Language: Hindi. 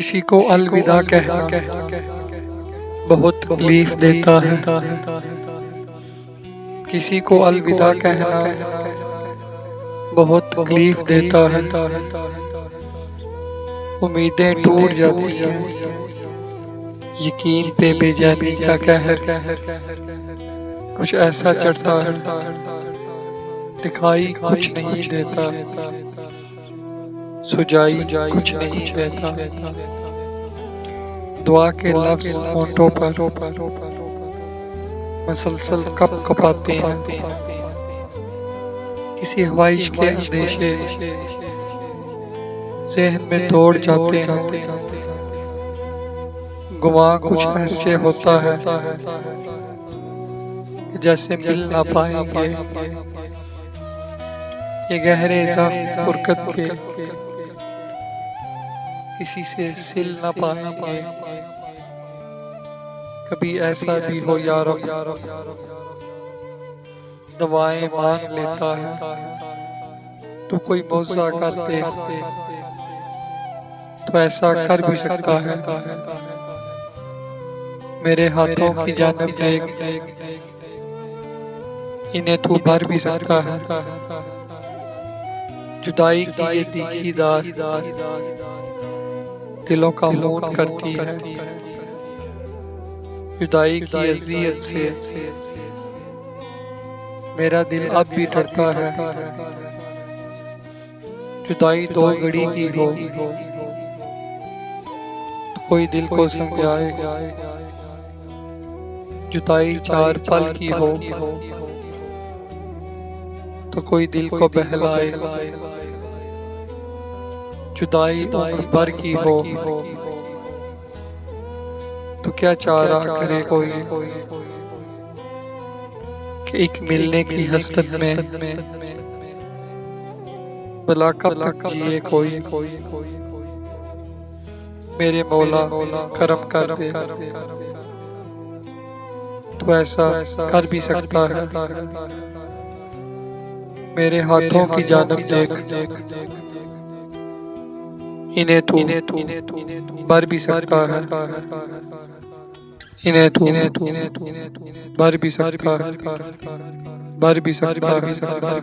किसी को अलविदा कहना बहुत तकलीफ देता है। किसी को अलविदा कहना बहुत तकलीफ देता है। उम्मीदें टूट जाती हैं, यकीन पे बेजानी का कहर कुछ ऐसा चढ़ता है, दिखाई कुछ नहीं देता, सुझाई कुछ नहीं देता। दुआ के लफ्ज़ होंठों पर मुसलसल कप कपाते हैं। किसी ख्वाहिश के अंदेशे ज़हन में दौड़ जाते हैं। गुमा कुछ ऐसे होता है कि जैसे मिल ना पाएंगे। ये गहरे ज़ख्म फुरकत के किसी से सिल ना पाएंगे। कभी ऐसा भी हो यारो, दवाएं मांग लेता है। तू कोई मौज़ा करते तो ऐसा कर भी सकता है। मेरे हाथों की जानिब देख, इन्हें तू भर भी सकता है। जुदाई की ये तीखी दार दिलों का खून करती है। जुदाई की अज़ियत से मेरा दिल अब भी डरता है। जुदाई दो घड़ी की हो तो कोई दिल को समझाए। जुदाई चार पल की हो तो कोई दिल को बहलाए। जुदाई उम्र भर की हो तो क्या चारा करे कोई कि एक मिलने की हसरत में भला कब तक जिए कोई। मेरे मौला करम कर दे तो ऐसा कर भी सकता है। मेरे हाथों की जानिब देख, इन्हें तू भर भी सकता है। इन्हें तू भर भी सकता है, भर भी सकता है।